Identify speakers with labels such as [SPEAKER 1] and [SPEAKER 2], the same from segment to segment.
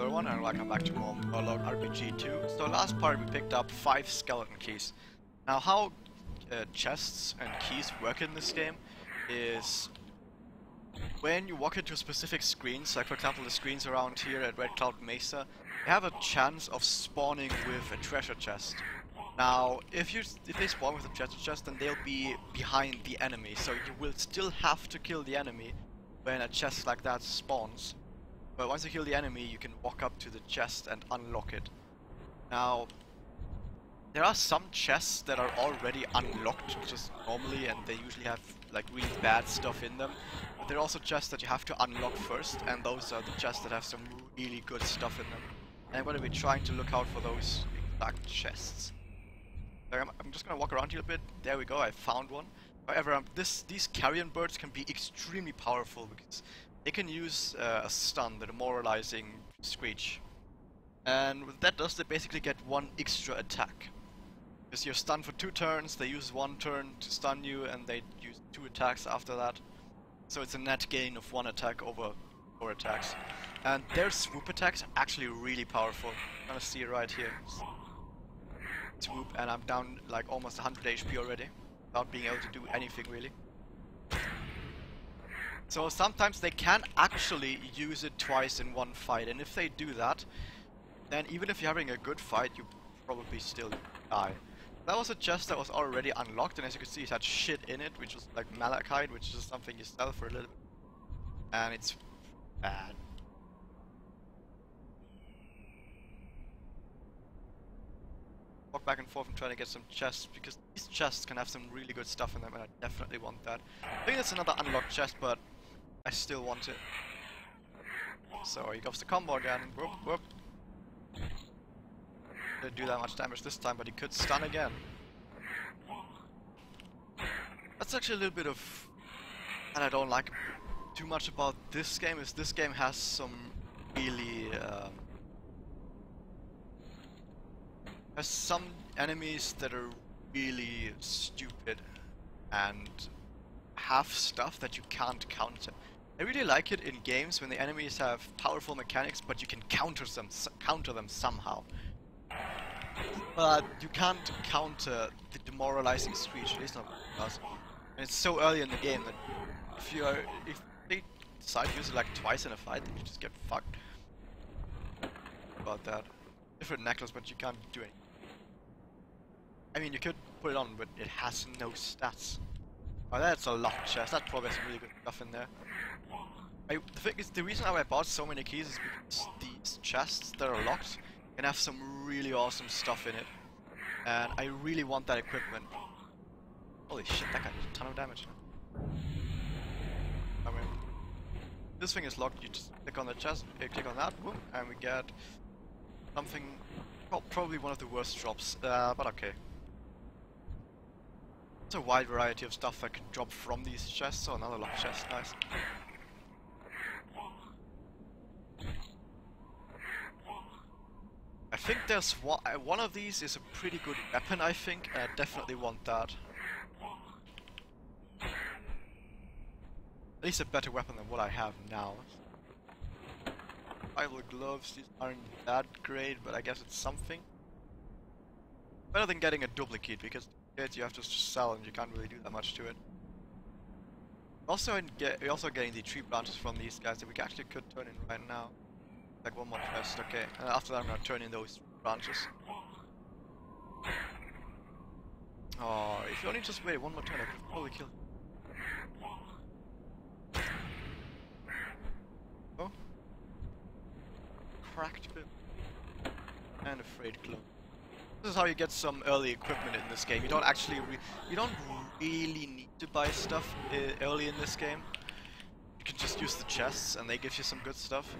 [SPEAKER 1] everyone, and welcome back to more Murloc RPG 2. So last part we picked up 5 skeleton keys. Now how chests and keys work in this game is when you walk into specific screens, like for example the screens around here at Red Cloud Mesa, you have a chance of spawning with a treasure chest. Now if they spawn with a treasure chest, then they'll be behind the enemy, so you will still have to kill the enemy when a chest like that spawns. But once you kill the enemy, you can walk up to the chest and unlock it. Now, there are some chests that are already unlocked just normally, and they usually have like really bad stuff in them. But there are also chests that you have to unlock first, and those are the chests that have some really good stuff in them. And I'm going to be trying to look out for those exact chests. So I'm just going to walk around here a bit. There we go, I found one. However, these carrion birds can be extremely powerful because they can use a stun, the demoralizing screech. And what that does, they basically get 1 extra attack. Because you're stunned for 2 turns, they use 1 turn to stun you, and they use 2 attacks after that. So it's a net gain of 1 attack over 4 attacks. And their swoop attacks are actually really powerful. You're gonna see it right here. Swoop, and I'm down like almost 100 HP already, without being able to do anything really. So sometimes they can actually use it twice in one fight, and if they do that, then even if you're having a good fight, you probably still die. That was a chest that was already unlocked, and as you can see it had shit in it, which was like malachite, which is something you sell for a little bit. And it's bad. Walk back and forth and try to get some chests, because these chests can have some really good stuff in them, and I definitely want that. I think that's another unlocked chest, but I still want it. So he goes the combo again. Whoop, whoop. Didn't do that much damage this time, but he could stun again. That's actually a little bit of... and I don't like too much about this game, is this game has some really... has some enemies that are really stupid and have stuff that you can't counter. I really like it in games when the enemies have powerful mechanics, but you can counter them somehow. But you can't counter the demoralizing screech, at least not us. And it's so early in the game that if they decide to use it like twice in a fight, then you just get fucked. About that. Different necklace, but you can't do anything. I mean, you could put it on, but it has no stats. Oh, that's a locked chest. That probably has some really good stuff in there. The thing is, the reason why I bought so many keys is because these chests that are locked can have some really awesome stuff in it. And I really want that equipment. Holy shit, that got a ton of damage. I mean, this thing is locked, you just click on the chest, click on that, boom, and we get something, well, probably one of the worst drops, but okay. It's a wide variety of stuff that can drop from these chests, so another locked chest, nice. I think there's one of these is a pretty good weapon, I think, and I definitely want that. At least a better weapon than what I have now. Survival gloves, these aren't that great, but I guess it's something. Better than getting a duplicate, because you have to sell and you can't really do that much to it. Also, we're also getting the tree branches from these guys that we actually could turn in right now. Like 1 more chest, okay. And after that I'm gonna turn in those branches. Oh, if you only just wait 1 more turn, I could probably kill you. Oh. Cracked bit. And a frayed cloak. This is how you get some early equipment in this game. You don't actually you don't really need to buy stuff early in this game. You can just use the chests and they give you some good stuff.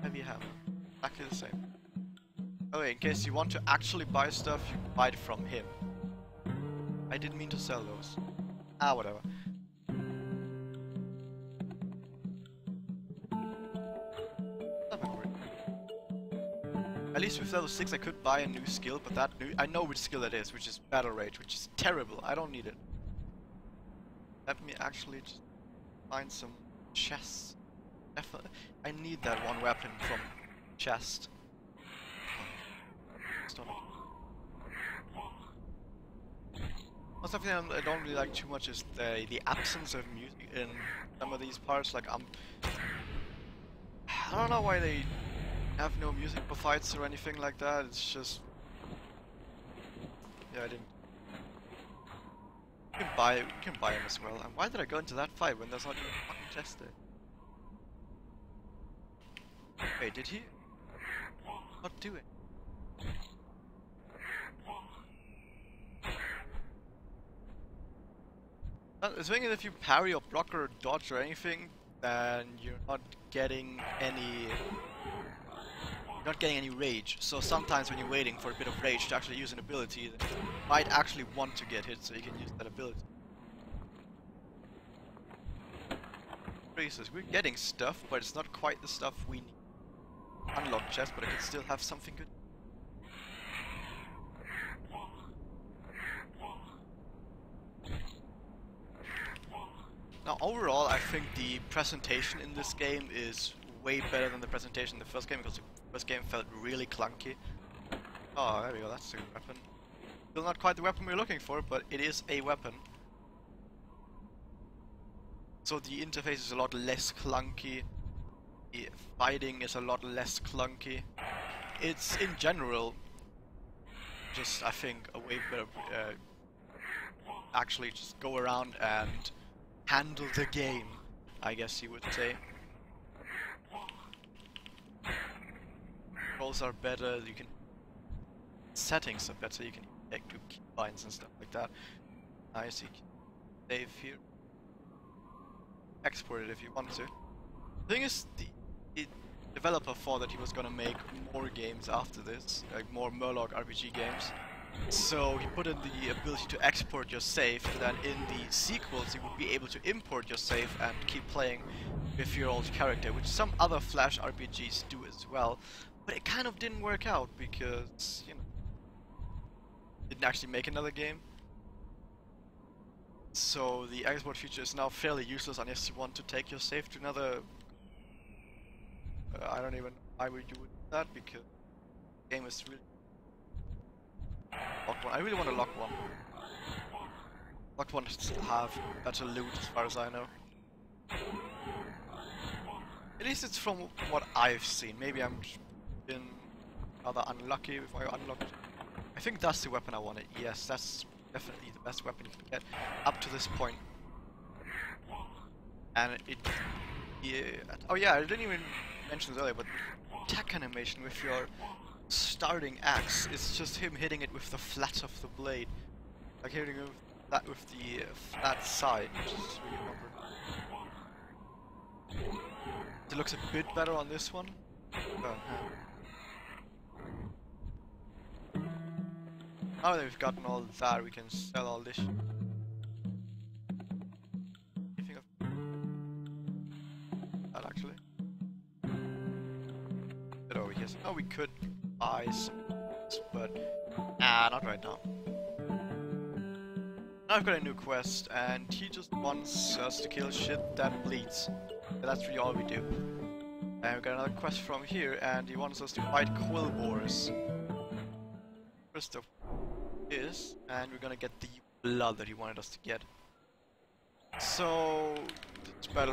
[SPEAKER 1] Heavy hammer. Exactly the same. Oh wait, in case you want to actually buy stuff, you buy it from him. I didn't mean to sell those. Ah, whatever. At least with level 6 I could buy a new skill, but that I know which skill it is, which is Battle Rage, which is terrible. I don't need it. Let me actually just find some chests. Definitely, I need that one weapon from chest. Well, something I don't really like too much is the absence of music in some of these parts. Like I don't know why they have no music for fights or anything like that. It's just, yeah, I didn't. You can buy him as well. And why did I go into that fight when there's not even a fucking chest there? Wait, did he not do it? The thing is, if you parry or block or dodge or anything, then you're not getting any rage. So sometimes when you're waiting for a bit of rage to actually use an ability, then you might actually want to get hit so you can use that ability. We're getting stuff, but it's not quite the stuff we need. Unlock chest, but I could still have something good. Now overall, I think the presentation in this game is way better than the presentation in the first game, because the first game felt really clunky. Oh, there we go, that's a good weapon. Still not quite the weapon we're looking for, but it is a weapon. So the interface is a lot less clunky. The fighting is a lot less clunky. It's, in general, just, I think, a way better, actually just go around and handle the game, I guess you would say. Controls are better, you can... settings are better, you can do keybinds and stuff like that. Nice, you can save here. Export it if you want to. The thing is, the developer thought that he was gonna make more games after this, like more Murloc RPG games. So he put in the ability to export your save, so that in the sequels you would be able to import your save and keep playing with your old character, which some other Flash RPGs do as well. But it kind of didn't work out because, you know, didn't actually make another game. So the export feature is now fairly useless unless you want to take your save to another... I don't even know why would you would do that, because the game is really... Lock one. I really want to lock one. Lock one still have better loot as far as I know. At least it's from what I've seen. Maybe I'm been rather unlucky if I unlocked it. I think that's the weapon I wanted. Yes, that's definitely the best weapon you can get up to this point. And it... Yeah, oh yeah, I didn't even mention this earlier, but attack animation with your starting axe is just him hitting it with the flat of the blade. Like hitting that with the flat side, which is really awkward. It looks a bit better on this one. Now that we've gotten all that, we can sell all this. Anything of that actually? But over here, so now we could buy some, but nah, not right now. Now I've got a new quest, and he just wants us to kill shit that bleeds. And that's really all we do. And we've got another quest from here, and he wants us to fight quill boars. First of is, and we're gonna get the blood that he wanted us to get. So, it's better.